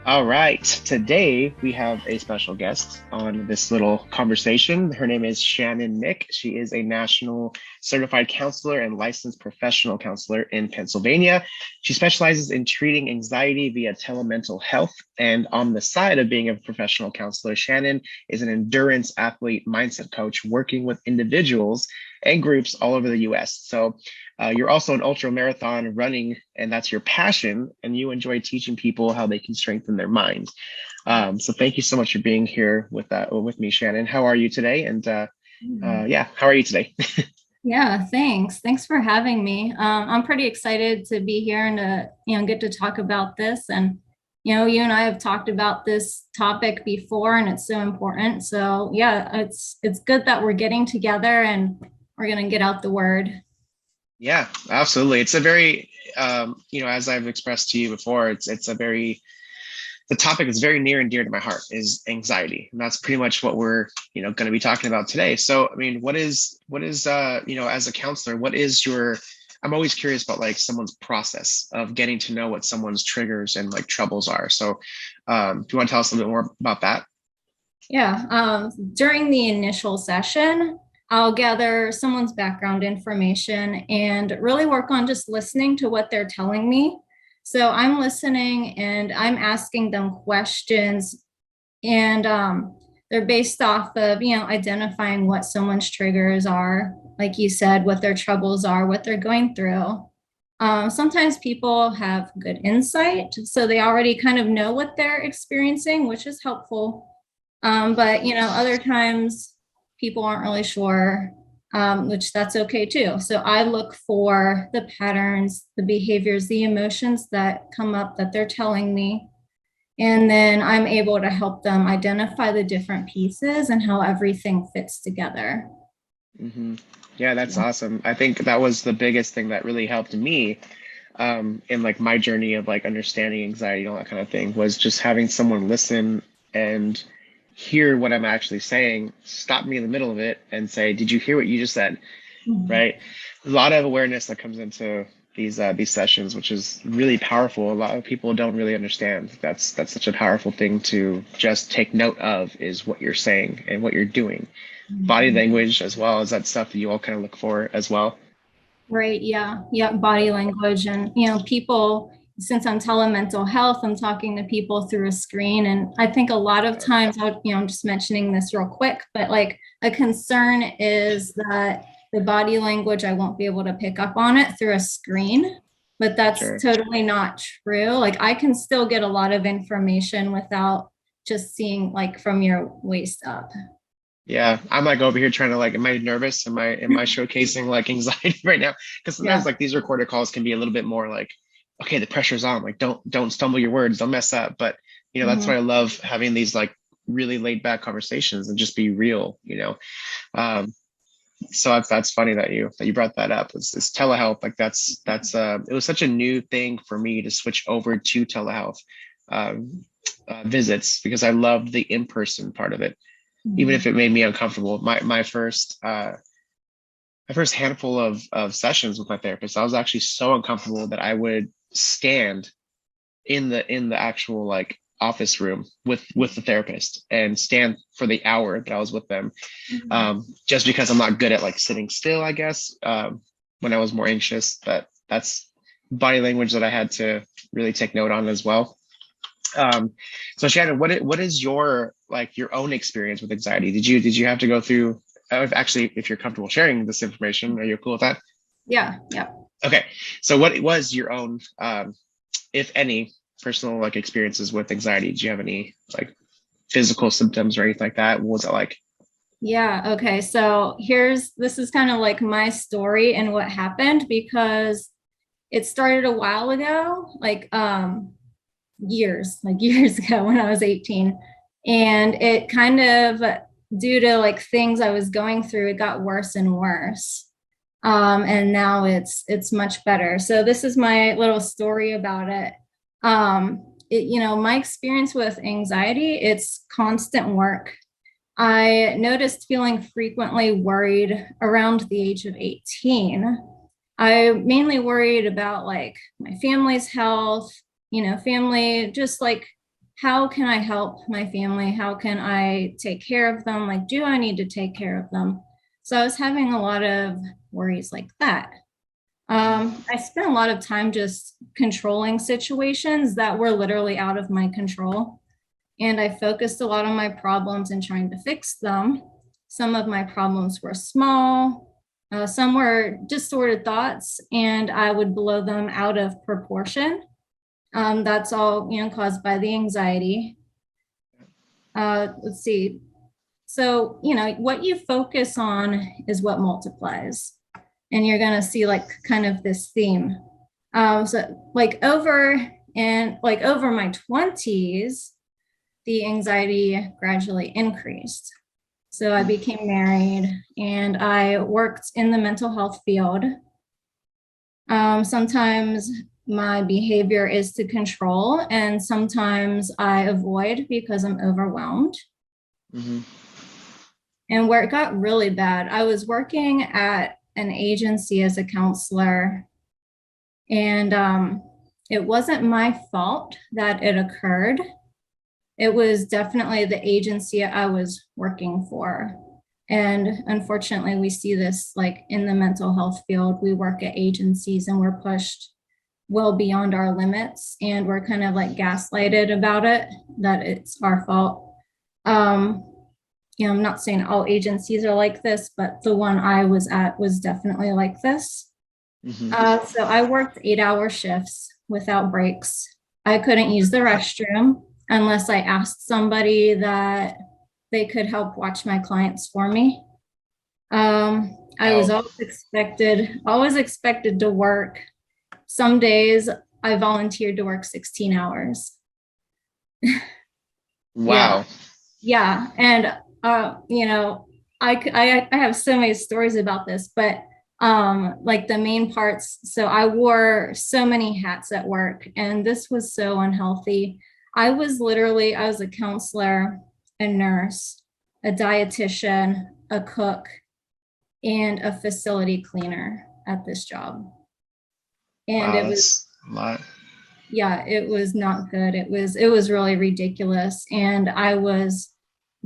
All right. Today we have a special guest on this little conversation. Her name is Shannon Mick. She is a national certified counselor and licensed professional counselor in Pennsylvania. She specializes in treating anxiety via telemental health. And on the side of being a professional counselor, Shannon is an endurance athlete mindset coach working with individuals and groups all over the US. So you're also an ultra marathon running, and that's your passion, and you enjoy teaching people how they can strengthen their mind. So thank you so much for being here with me, Shannon. How are you today? And yeah, how are you today? Yeah, thanks. Thanks for having me. I'm pretty excited to be here and to, get to talk about this. And, you and I have talked about this topic before, and it's so important. So yeah, it's good that we're getting together and we're gonna get out the word. Yeah, absolutely. It's a very, as I've expressed to you before, it's a very the topic is very near and dear to my heart is anxiety, and that's pretty much what we're going to be talking about today. So I mean, what is as a counselor, what is your I'm always curious about like someone's process of getting to know what someone's triggers and like troubles are. So do you want to tell us a little bit more about that? Yeah. During the initial session, I'll gather someone's background information and really work on just listening to what they're telling me. So I'm listening and I'm asking them questions, and they're based off of, identifying what someone's triggers are, like you said, what their troubles are, what they're going through. Sometimes people have good insight, so they already kind of know what they're experiencing, which is helpful. But other times people aren't really sure, which that's okay too. So I look for the patterns, the behaviors, the emotions that come up that they're telling me. And then I'm able to help them identify the different pieces and how everything fits together. hmm Yeah, that's awesome. I think that was the biggest thing that really helped me in like my journey of like understanding anxiety and all that kind of thing was just having someone listen and hear what I'm actually saying, stop me in the middle of it and say, "Did you hear what you just said?" Mhm. Right? A lot of awareness that comes into these sessions, which is really powerful. A lot of people don't really understand. That's such a powerful thing to just take note of is what you're saying and what you're doing. Body language as well as that stuff that you all kind of look for as well. Right. Yeah. Yeah. Body language. And, people, since I'm telemental health, I'm talking to people through a screen. And I think a lot of times, I'm just mentioning this real quick, but like a concern is that the body language, I won't be able to pick up on it through a screen. But that's Sure. totally not true. Like I can still get a lot of information without just seeing like from your waist up. Yeah, I'm like over here trying to like, am I nervous? Am I showcasing like anxiety right now? Because sometimes Yeah. like these recorded calls can be a little bit more like, okay, the pressure's on. Like, don't stumble your words, don't mess up. But that's Mhm. why I love having these like really laid back conversations and just be real. Um, so that's funny that you brought that up. It's telehealth. Like that's it was such a new thing for me to switch over to telehealth visits because I loved the in person part of it even if Mhm. it made me uncomfortable. My first handful of sessions with my therapist, I was actually so uncomfortable that I would stand in the actual like office room with the therapist and stand for the hour that I was with them, Mhm. just because I'm not good at like sitting still, I guess. When I was more anxious, that's body language that I had to really take note on as well. Um, so Shannon, what is your like your own experience with anxiety? Did you have to go through? If you're comfortable sharing this information, are you cool with that? Yeah. Yeah. Okay. So what was your own, if any, personal like experiences with anxiety? Did you have any like physical symptoms or anything like that? What was it like? Yeah. Okay. So this is kind of like my story and what happened because it started a while ago, like years ago when I was 18. And it kind of, due to like things I was going through, it got worse and worse. And now it's much better. So this is my little story about it. My experience with anxiety, it's constant work. I noticed feeling frequently worried around the age of 18. I mainly worried about like my family's health, family, just like how can I help my family? How can I take care of them? Like, do I need to take care of them? So I was having a lot of worries like that. I spent a lot of time just controlling situations that were literally out of my control. And I focused a lot on my problems and trying to fix them. Some of my problems were small, some were distorted thoughts, and I would blow them out of proportion. That's all, caused by the anxiety. Let's see. So, what you focus on is what multiplies. And you're going to see like kind of this theme. So over my 20s, the anxiety gradually increased. So I became married and I worked in the mental health field. Sometimes my behavior is to control, and sometimes I avoid because I'm overwhelmed. Mm-hmm. And where it got really bad, I was working at an agency as a counselor, and it wasn't my fault that it occurred. It was definitely the agency I was working for. And unfortunately, we see this like in the mental health field. We work at agencies and we're pushed well beyond our limits, and we're kind of like gaslighted about it, that it's our fault. I'm not saying all agencies are like this, but the one I was at was definitely like this. Mm-hmm. So I worked 8-hour shifts without breaks. I couldn't use the restroom unless I asked somebody that they could help watch my clients for me. I was always expected to work. Some days I volunteered to work 16 hours. Wow. Yeah. And, I have so many stories about this, but like the main parts. So I wore so many hats at work, and this was so unhealthy. I was a counselor, a nurse, a dietitian, a cook, and a facility cleaner at this job. And wow, it was a lot. Yeah, it was not good. It was really ridiculous. And I was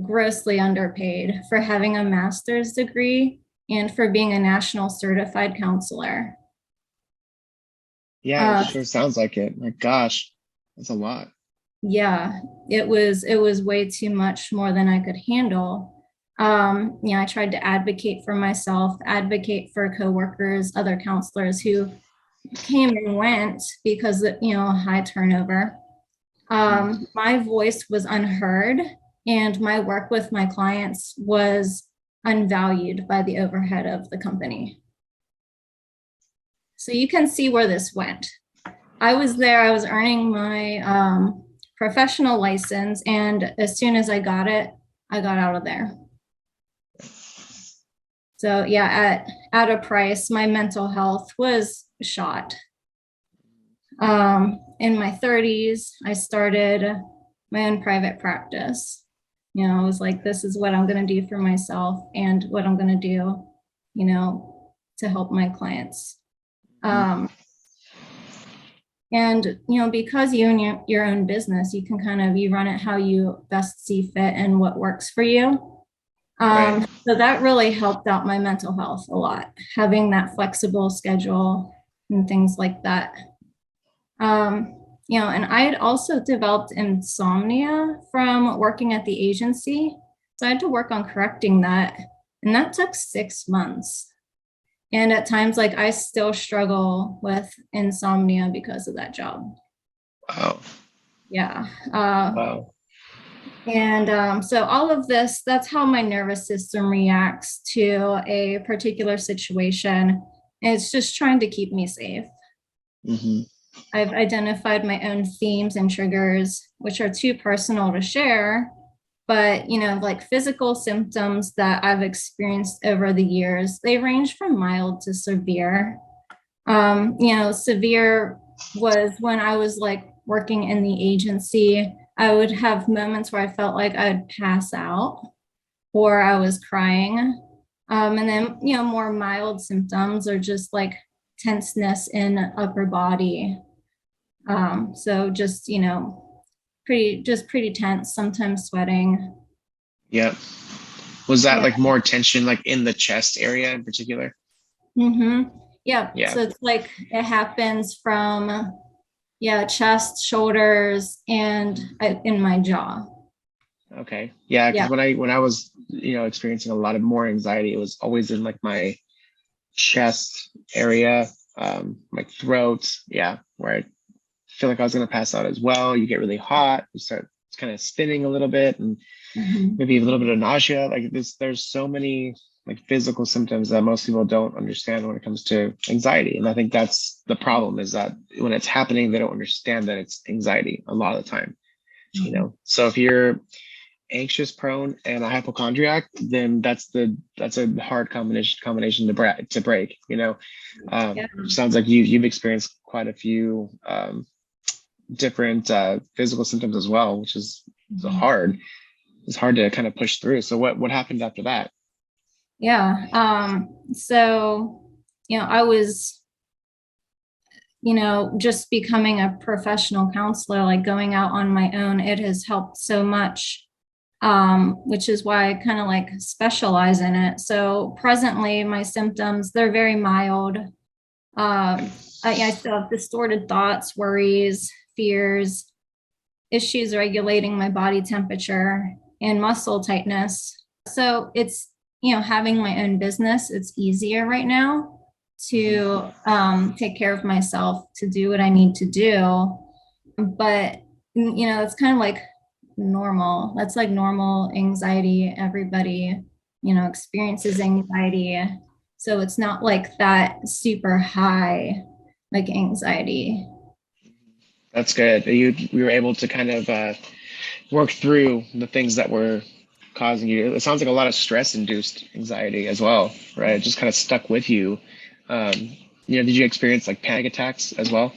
grossly underpaid for having a master's degree and for being a national certified counselor. Yeah, it sure sounds like it. My gosh, that's a lot. Yeah, it was way too much, more than I could handle. I tried to advocate for myself, advocate for coworkers, other counselors who came and went because of, high turnover. My voice was unheard, and my work with my clients was unvalued by the overhead of the company. So you can see where this went. I was earning my professional license, and as soon as I got it, I got out of there. So yeah, at a price, my mental health was shot. In my 30s, I started my own private practice. I was like, this is what I'm going to do for myself and what I'm going to do, to help my clients. And, because you own your own business, you can you run it how you best see fit and what works for you. Right. So that really helped out my mental health a lot, having that flexible schedule and things like that. And I had also developed insomnia from working at the agency. So I had to work on correcting that. And that took 6 months. And at times, I still struggle with insomnia because of that job. Wow. Yeah. Wow. And so all of this, that's how my nervous system reacts to a particular situation. And it's just trying to keep me safe. Mm-hmm. I've identified my own themes and triggers, which are too personal to share, but, physical symptoms that I've experienced over the years, they range from mild to severe. Severe was when I was working in the agency. I would have moments where I felt like I'd pass out or I was crying. And then, more mild symptoms are just tenseness in upper body. So just, pretty tense, sometimes sweating. Yeah. Was that Yeah. like more tension like in the chest area in particular? Yeah. Yeah. So it's like it happens from, yeah, chest, shoulders, and in my jaw. Okay. Yeah, because Yeah. when I was, experiencing a lot of more anxiety, it was always in like my chest area, my throat. Yeah, where I feel like I was gonna pass out as well. You get really hot, you start kind of spinning a little bit, and Mhm. maybe a little bit of nausea. Like this, there's so many like physical symptoms that most people don't understand when it comes to anxiety. And I think that's the problem, is that when it's happening, they don't understand that it's anxiety a lot of the time. So if you're anxious prone and a hypochondriac, then that's a hard combination to break. Yeah. Sounds like you've experienced quite a few different physical symptoms as well, which is Mhm. hard. It's hard to kind of push through. So what happened after that? Yeah. So, I was, just becoming a professional counselor, like going out on my own, it has helped so much, which is why I kind of like specialize in it. So presently, my symptoms, they're very mild. I still have distorted thoughts, worries, fears, issues regulating my body temperature, and muscle tightness. So it's, having my own business, it's easier right now to take care of myself, to do what I need to do. But, it's kind of like normal. That's like normal anxiety. Everybody, experiences anxiety. So it's not like that super high, like anxiety. That's good. We were able to kind of work through the things that were causing you. It sounds like a lot of stress induced anxiety as well, right? It just kind of stuck with you. Um, did you experience like panic attacks as well?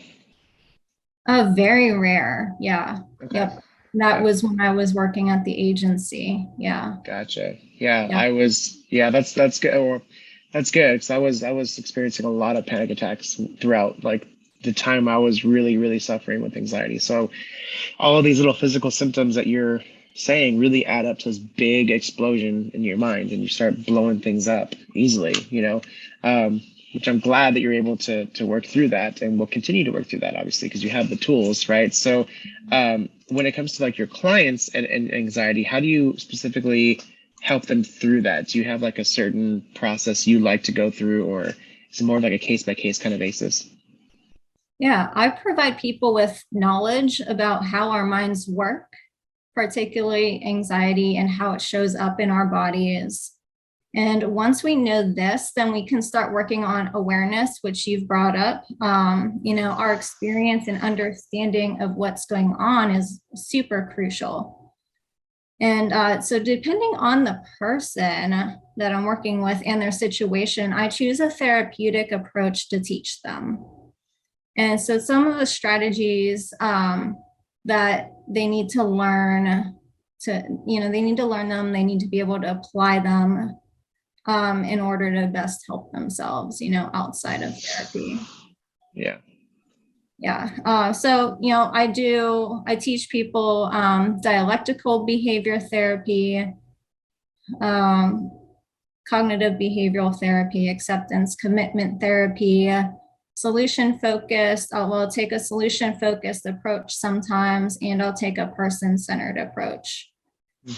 Very rare. Yeah. Okay. Yep. That Yeah. was when I was working at the agency. Yeah. Gotcha. Yeah, Yeah. yeah, that's good. Or that's good. Because I was experiencing a lot of panic attacks throughout like the time I was really, really suffering with anxiety. So all of these little physical symptoms that you're saying really add up to this big explosion in your mind, and you start blowing things up easily, which I'm glad that you're able to work through that, and will continue to work through that, obviously, because you have the tools, right? So when it comes to like your clients and anxiety, how do you specifically help them through that? Do you have like a certain process you like to go through, or is it more of like a case by case kind of basis? Yeah. I provide people with knowledge about how our minds work, particularly anxiety and how it shows up in our bodies. And once we know this, then we can start working on awareness, which you've brought up. Our experience and understanding of what's going on is super crucial. And so, depending on the person that I'm working with and their situation, I choose a therapeutic approach to teach them. And so, some of the strategies that they need to learn they need to learn them, they need to be able to apply them in order to best help themselves, outside of therapy. Yeah. Yeah. I teach people dialectical behavior therapy, um, cognitive behavioral therapy, acceptance, commitment therapy, solution focused. I'll take a solution focused approach sometimes, and I'll take a person centered approach.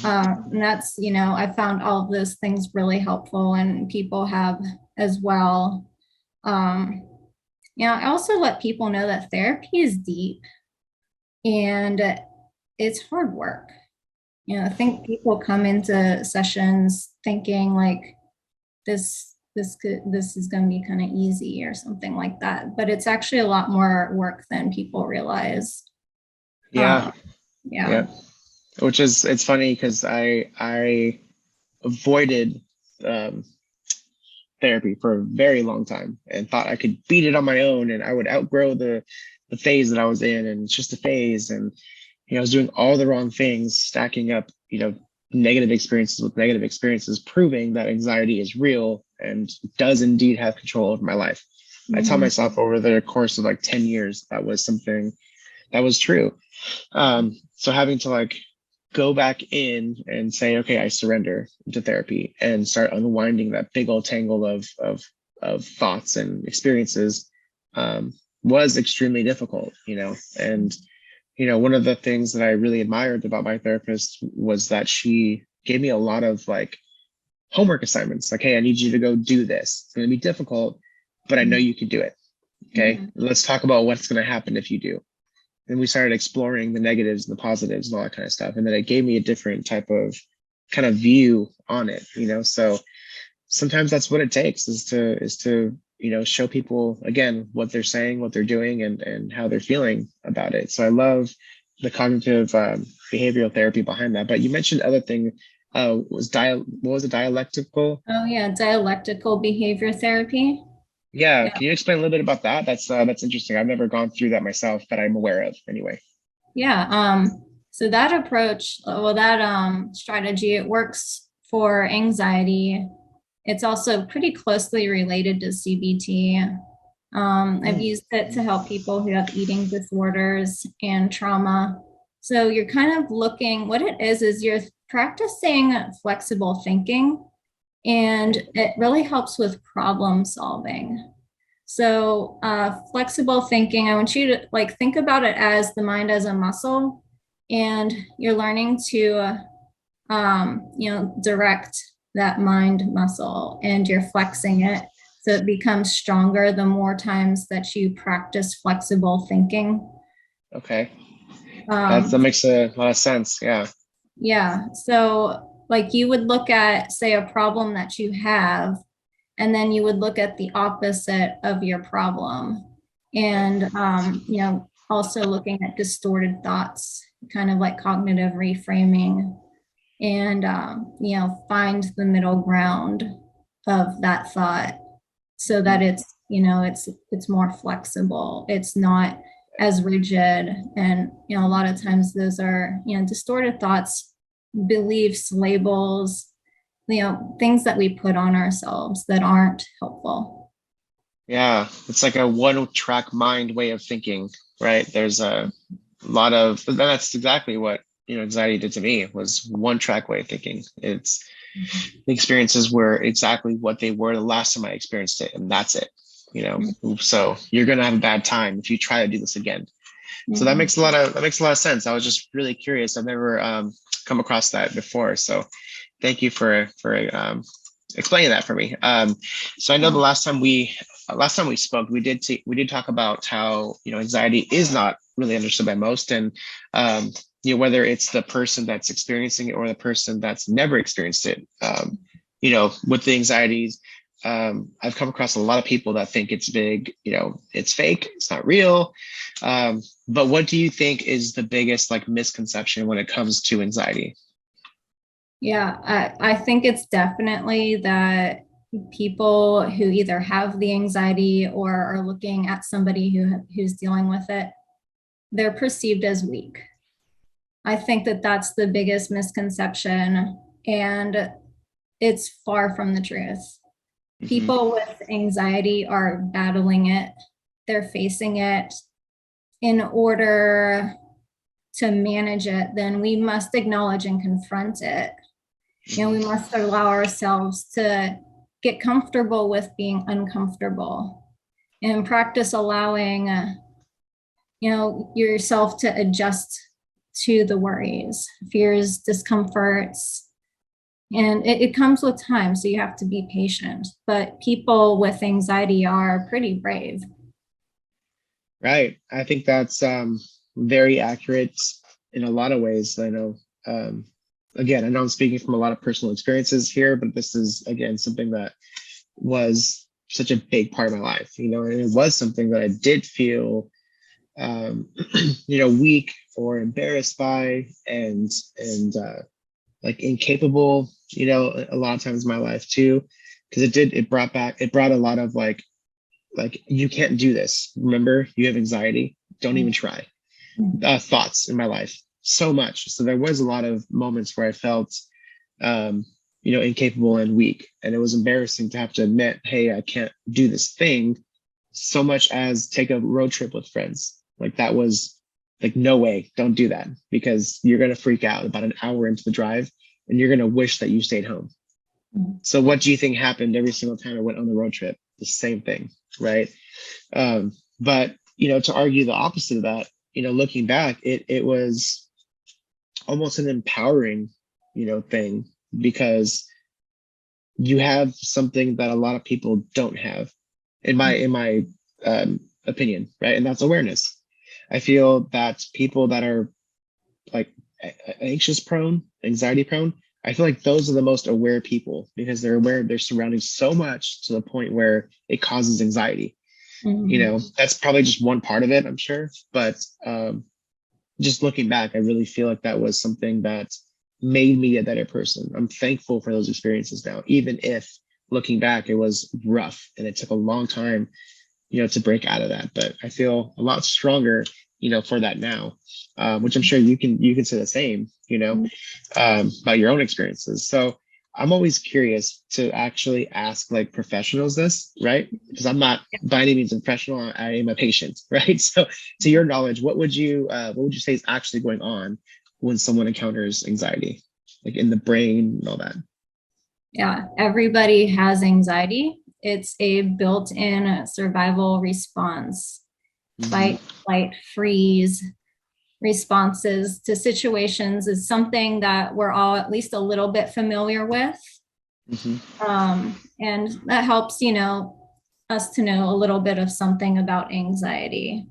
And that's, I found all of those things really helpful, and people have as well. Um, I also let people know that therapy is deep and it's hard work. I think people come into sessions thinking like this is going to be kind of easy or something like that, but it's actually a lot more work than people realize. Yeah. Yeah. Yeah. Which is, it's funny because I avoided um, therapy for a very long time and thought I could beat it on my own, and I would outgrow the phase that I was in, and it's just a phase. And I was doing all the wrong things, stacking up negative experiences with negative experiences, proving that anxiety is real and does indeed have control over my life. I taught Mhm. myself over the course of like 10 years that was something that was true. So having to like go back in and say, okay, I surrender to therapy and start unwinding that big old tangle of thoughts and experiences was extremely difficult, and one of the things that I really admired about my therapist was that she gave me a lot of like homework assignments. Like, hey, I need you to go do this. It's going to be difficult, but I know you can do it. Okay. Mhm. Let's talk about what's going to happen if you do. And we started exploring the negatives and the positives and all that kind of stuff. And then it gave me a different type of kind of view on it, so sometimes that's what it takes is to show people again what they're saying, what they're doing, and how they're feeling about it. So I love the cognitive behavioral therapy behind that. But you mentioned other thing what was it, dialectical? Oh yeah, dialectical behavior therapy. Yeah, Yeah. can you explain a little bit about that? That's interesting. I've never gone through that myself, that I'm aware of anyway. Yeah. So that approach, well, that strategy, it works for anxiety. It's also pretty closely related to CBT. I've Mm. used it to help people who have eating disorders and trauma. So you're kind of looking, what it is you're practicing flexible thinking, and it really helps with problem solving. So flexible thinking, I want you to like think about it as the mind as a muscle, and you're learning to direct that mind muscle, and you're flexing it so it becomes stronger the more times that you practice flexible thinking. Okay, that Um, makes a lot of sense. Yeah. yeah. So like you would look at, say, a problem that you have, and then you would look at the opposite of your problem. And, also looking at distorted thoughts, kind of like cognitive reframing, and, find the middle ground of that thought so that it's more flexible. It's not as rigid. And, a lot of times those are, distorted thoughts, beliefs, labels, things that we put on ourselves that aren't helpful. Yeah, it's like a one-track mind way of thinking, right? There's a lot of, that's exactly what, anxiety did to me, was one-track way of thinking. It's the experiences were exactly what they were the last time I experienced it, and that's it. So you're gonna have a bad time if you try to do this again. So that Mhm. makes a lot of sense. I was just really curious. I've never come across that before. So thank you for explaining that for me. So I know the Yeah. last time we spoke, we did talk about how anxiety is not really understood by most, and whether it's the person that's experiencing it or the person that's never experienced it. With the anxieties, I've come across a lot of people that think it's big, it's fake, it's not real. But what do you think is the biggest like misconception when it comes to anxiety? Yeah, I think it's definitely that people who either have the anxiety or are looking at somebody who's dealing with it, they're perceived as weak. I think that that's the biggest misconception, and it's far from the truth. Hmm. People with anxiety are battling it, they're facing it. In order to manage it, then we must acknowledge and confront it. We must allow ourselves to get comfortable with being uncomfortable and practice allowing, yourself to adjust to the worries, fears, discomforts. And it comes with time, so you have to be patient. But people with anxiety are pretty brave. Right. I think that's very accurate in a lot of ways. I know, again, I know I'm speaking from a lot of personal experiences here, but this is, again, something that was such a big part of my life, and it was something that I did feel, weak or embarrassed by, and like incapable, a lot of times in my life too, because it brought a lot of like you can't do this. Remember, you have anxiety. Don't even try. Thoughts in my life so much. So there was a lot of moments where I felt, incapable and weak, and it was embarrassing to have to admit, hey, I can't do this thing. So much as take a road trip with friends. Like that was like, no way, don't do that, because you're going to freak out about an hour into the drive and you're going to wish that you stayed home. So what do you think happened every single time I went on the road trip? The same thing, right? But, to argue the opposite of that, looking back, it was almost an empowering, thing, because you have something that a lot of people don't have, in my opinion, right? And that's awareness. I feel that people that are like anxious prone, anxiety prone, I feel like those are the most aware people, because they're aware of their surroundings so much to the point where it causes anxiety. That's probably just one part of it, I'm sure. But just looking back, I really feel like that was something that made me a better person. I'm thankful for those experiences now, even if looking back, it was rough and it took a long time, to break out of that. But I feel a lot stronger, for that now, which I'm sure you can say the same, about your own experiences. So I'm always curious to actually ask like professionals this, right? Because I'm not by any means a professional. I am a patient, right? So to your knowledge, what would you say is actually going on when someone encounters anxiety, like in the brain and all that? Yeah, everybody has anxiety. It's a built-in survival response. Fight, flight, freeze responses to situations is something that we're all at least a little bit familiar with. And that helps, us to know a little bit of something about anxiety.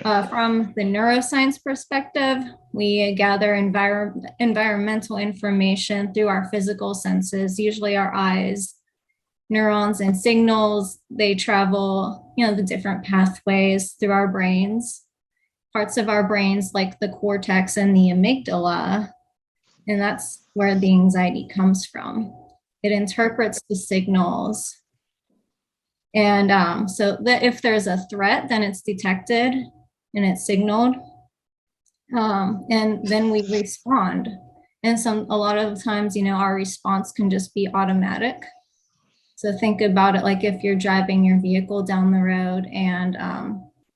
From the neuroscience perspective, we gather environmental information through our physical senses, usually our eyes, neurons and signals. They travel, the different pathways through our brains, parts of our brains like the cortex and the amygdala. And that's where the anxiety comes from. It interprets the signals. And so that if there's a threat, then it's detected and it's signaled. And then we respond. And a lot of times, our response can just be automatic. So think about it like if you're driving your vehicle down the road and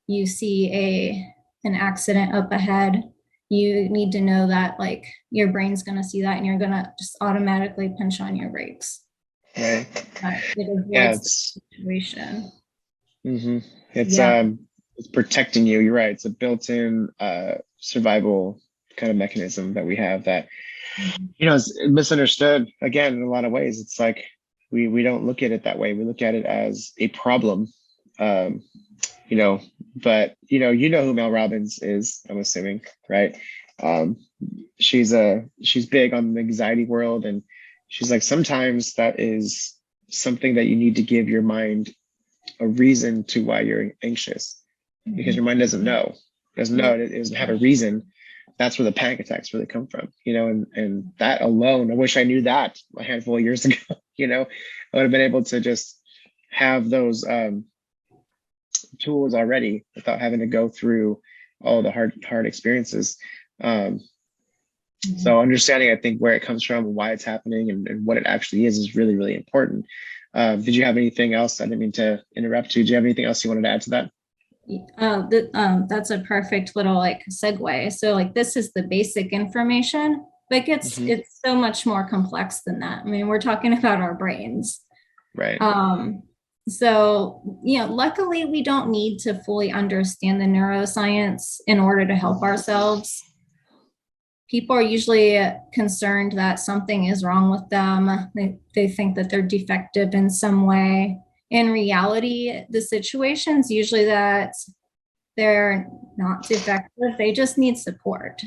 you see an accident up ahead, you need to know that like your brain's going to see that and you're going to just automatically punch on your brakes. Right. It avoids the situation. It's protecting you. You're right. It's a built-in survival kind of mechanism that we have that, is misunderstood again in a lot of ways. It's like we don't look at it that way. We look at it as a problem. But who Mel Robbins is, I'm assuming, right? She's big on the anxiety world, and she's like, sometimes that is something that you need to give your mind a reason to why you're anxious, because your mind doesn't know. It doesn't have a reason. That's where the panic attacks really come from, and that alone, I wish I knew that a handful of years ago. I would have been able to just have those tools already without having to go through all the hard experiences. So understanding, I think, where it comes from and why it's happening and what it actually is really, really important. Did you have anything else? I didn't mean to interrupt you. Do you have anything else you wanted to add to that? That's a perfect little segue. So this is the basic information, but it's so much more complex than that. I mean, we're talking about our brains. Right. So, luckily we don't need to fully understand the neuroscience in order to help ourselves. People are usually concerned that something is wrong with them. They think that they're defective in some way. In reality, the situation's usually that they're not defective. They just need support.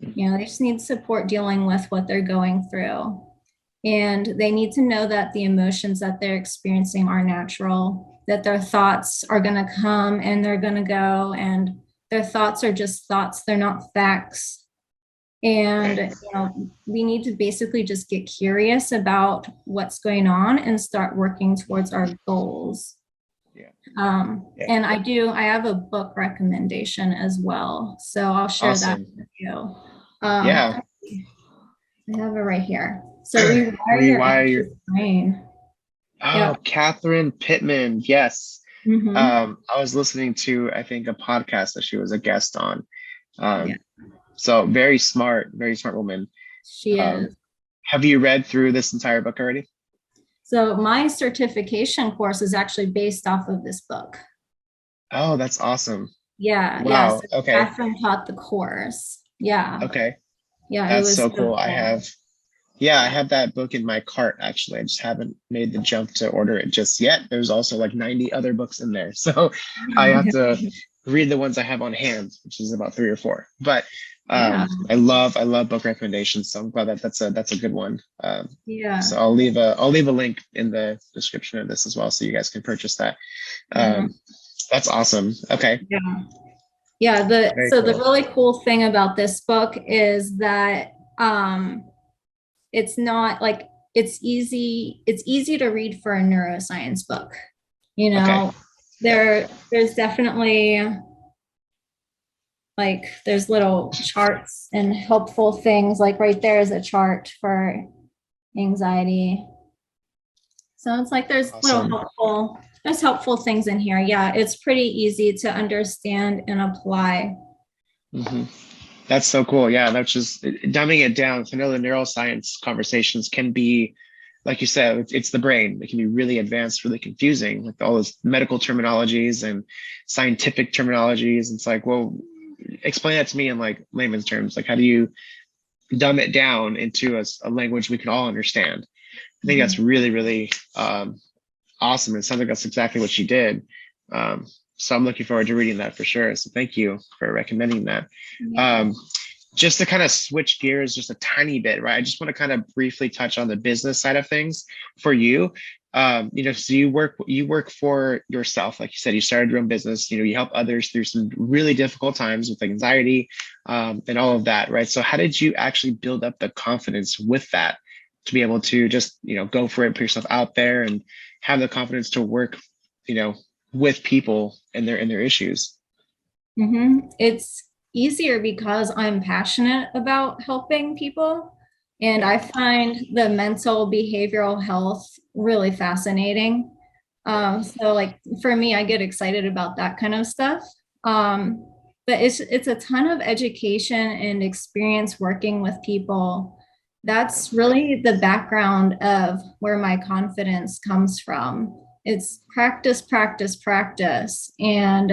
They just need support dealing with what they're going through. And they need to know that the emotions that they're experiencing are natural, that their thoughts are going to come and they're going to go, and their thoughts are just thoughts. They're not facts. And we need to basically just get curious about what's going on and start working towards our goals. And I have a book recommendation as well. So I'll share that with you. I have it right here. So rewire your brain. Oh, Catherine Pittman. Yes. I was listening to, I think, a podcast that she was a guest on. Yeah, So very smart woman. she Um, is. have you read through this entire book already? So my certification course is actually based off of this book. Oh, that's awesome. Yeah, yeah. Wow. So Okay. Catherine taught the course. Yeah, Okay. yeah. It That's was so so cool. cool. Yeah, I Yeah. have that book in my cart actually. I just haven't made the jump to order it just yet. There's also like 90 other books in there. So I have to read the ones I have on hand, which is about three or four. But Yeah, I love book recommendations. So I'm glad that that's a good one. So yeah. I'll leave a link in the description of this as well, so you guys can purchase that. Mhm. Um, that's awesome. Okay, Yeah. Yeah, the very so the cool. really cool thing about this book is that it's not like it's easy to read for a neuroscience book. You Okay, know, yep, there's definitely like there's little charts and helpful things. Like right there is a chart for anxiety. So it's like awesome. there's helpful things in here. Yeah, it's pretty easy to understand and apply. Hmm. That's so cool. Yeah, that's just dumbing it down. I know the neuroscience conversations can be, like you said, it's the brain. It can be really advanced, really confusing, with all those medical terminologies and scientific terminologies. It's like, well, explain that to me in like layman's terms. Like, how do you dumb it down into a language we can all understand? I think that's Mhm. really, really awesome. It sounds like that's exactly what she did. Um, so I'm looking forward to reading that for sure. So thank you for recommending that. Yeah. Um, just to kind of switch gears just a tiny bit, right? I just want to kind of briefly touch on the business side of things for you. So you work for yourself, like you said, you started your own business. You help others through some really difficult times with anxiety, and all of that, right? So how did you actually build up the confidence with that to be able to just go for it, put yourself out there, and have the confidence to work, you know, with people and their issues? It's easier because I'm passionate about helping people. And Yeah. I find the mental behavioral health really fascinating. Yeah. So like for me, I get excited about that kind of stuff. But it's a ton of education and experience working with people. That's really the background of where my confidence comes from. It's practice, practice, practice. And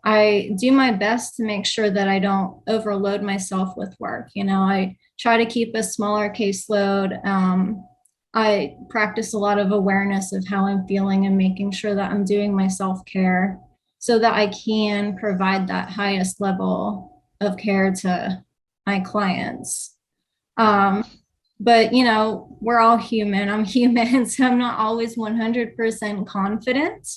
I do my best to make sure that I don't overload myself with work. I try to keep a smaller caseload. I practice a lot of awareness of how I'm feeling and making sure that I'm doing my self care so that I can provide that highest level of care to my clients. Mhm. Um, but, we're all human. I'm human, so I'm not always 100% confident.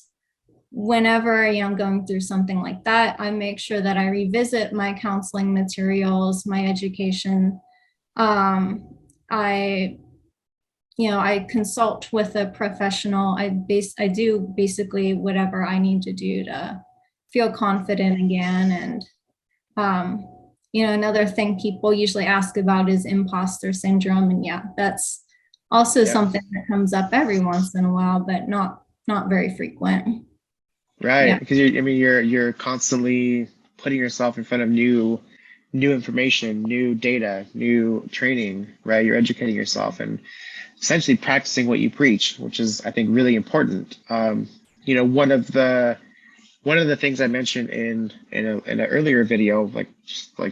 Whenever I'm going through something like that, I make sure that I revisit my counseling materials, my education. I I consult with a professional. I do basically whatever I need to do to feel confident again. And um, another thing people usually ask about is imposter syndrome. And yeah, that's also Yeah. something that comes up every once in a while, but not very frequent. Right. Yeah. Because you're constantly putting yourself in front of new information, new data, new training, right? You're educating yourself and essentially practicing what you preach, which is, I think, really important. You know, one of the things I mentioned in an earlier video, like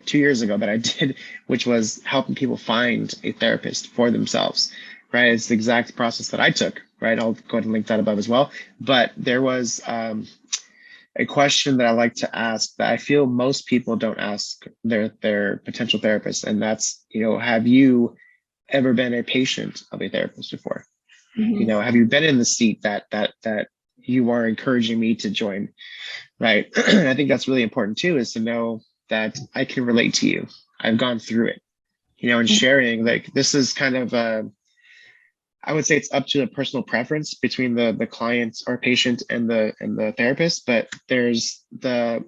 2 years ago, that I did, which was helping people find a therapist for themselves. Right, it's the exact process that I took. Right, I'll go ahead and link that above as well. But there was a question that I like to ask that I feel most people don't ask their potential therapist, and that's, have you ever been a patient of a therapist before? Mhm. Have you been in the seat that you are encouraging me to join? Right. I think that's really important too, is to know that I can relate to you. I've gone through it, and sharing, like, this is kind of I would say it's up to the personal preference between the client or patient and the therapist, but there's the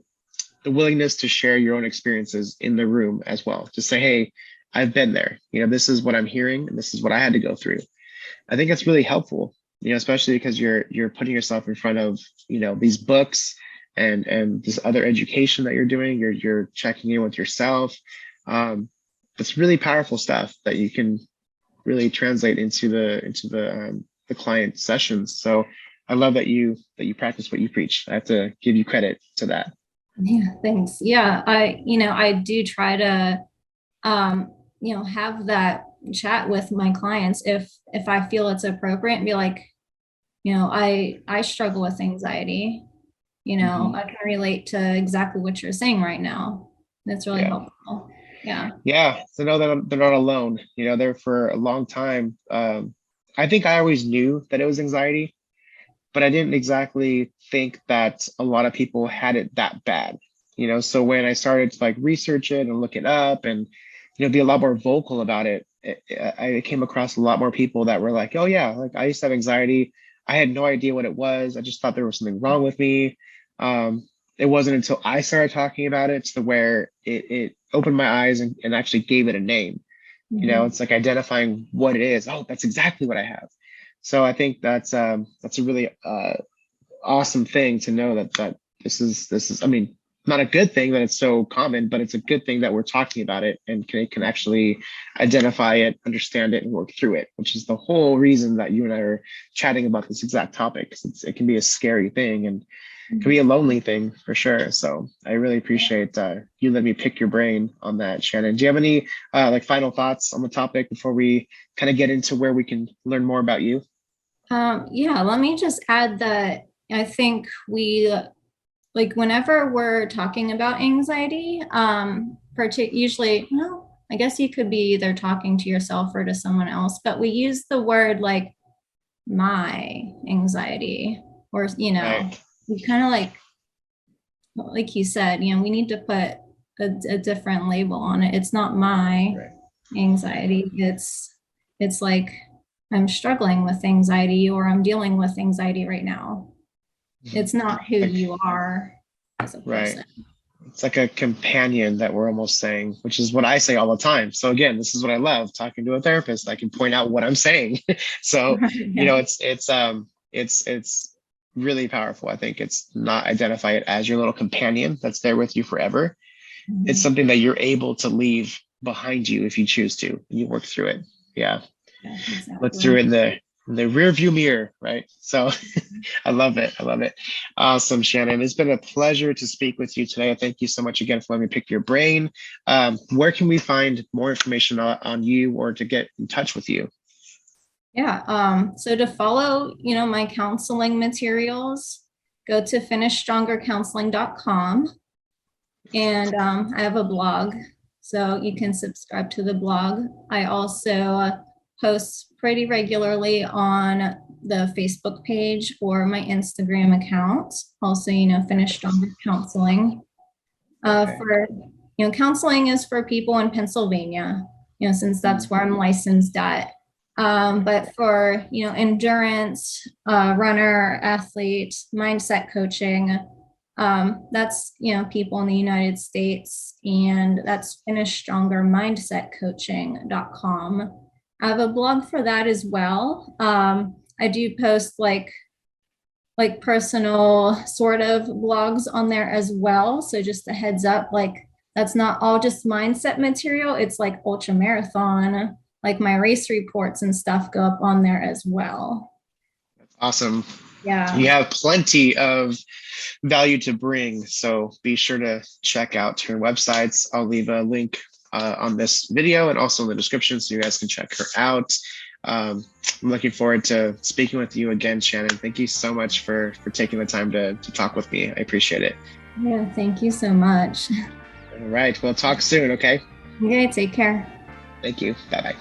willingness to share your own experiences in the room as well. To say, hey, I've been there. This is what I'm hearing, and this is what I had to go through. I think that's really helpful, especially because you're putting yourself in front of, these books and this other education that you're doing. You're checking in with yourself. It's really powerful stuff that you can really translate into the client sessions. So I love that you practice what you preach. I have to give you credit to that. Yeah, thanks. Yeah, I do try to, have that chat with my clients if I feel it's appropriate, and be like, I struggle with anxiety. I can relate to exactly what you're saying right now. That's really helpful. Yeah. Yeah. So know that they're not alone. They're for a long time. I think I always knew that it was anxiety, but I didn't exactly think that a lot of people had it that bad. So when I started to research it and look it up and, be a lot more vocal about it, I came across a lot more people that were like, oh yeah, I used to have anxiety. I had no idea what it was. I just thought there was something wrong with me. It wasn't until I started talking about it to where it opened my eyes and actually gave it a name. It's like identifying what it is. Oh, that's exactly what I have. So I think that's a really awesome thing to know that this is, I mean, not a good thing that it's so common, but it's a good thing that we're talking about it and can actually identify it, understand it, and work through it, which is the whole reason that you and I are chatting about this exact topic. It can be a scary thing and it can be a lonely thing for sure. So I really appreciate you letting me pick your brain on that, Shannon. Do you have any final thoughts on the topic before we kind of get into where we can learn more about you? Yeah, let me just add that I think we, whenever we're talking about anxiety, usually, well, I guess you could be either talking to yourself or to someone else, but we use the word my anxiety, or, Right. we kind of like you said, we need to put a different label on it. It's not my anxiety. It's like I'm struggling with anxiety, or I'm dealing with anxiety right now. It's not who you are as a person. Right. It's like a companion that we're almost saying, which is what I say all the time. So again, this is what I love talking to a therapist. I can point out what I'm saying. So, Yeah. it's really powerful. I think it's not identify it as your little companion that's there with you forever. It's something that you're able to leave behind you if you choose to, and you work through it. Yeah. Exactly. Look through it in the rear view mirror, right? So I love it. I love it. Awesome, Shannon. It's been a pleasure to speak with you today. Thank you so much again for letting me pick your brain. Where can we find more information on you or to get in touch with you? Yeah. So to follow, my counseling materials, go to finishstrongercounseling.com. And I have a blog, so you can subscribe to the blog. I also post pretty regularly on the Facebook page or my Instagram account. Also, Finish Stronger Counseling. For counseling is for people in Pennsylvania, since that's where I'm licensed at. But for endurance, runner, athlete, mindset coaching, that's people in the United States, and that's finishstrongermindsetcoaching.com. I have a blog for that as well. I do post like personal sort of blogs on there as well. So just a heads up, that's not all just mindset material. It's like ultra marathon, like my race reports and stuff go up on there as well. Awesome. Yeah. You have plenty of value to bring. So be sure to check out her websites. I'll leave a link on this video and also in the description so you guys can check her out. I'm looking forward to speaking with you again, Shannon. Thank you so much for taking the time to talk with me. I appreciate it. Yeah, thank you so much. All right. We'll talk soon, okay? Okay, take care. Thank you. Bye-bye.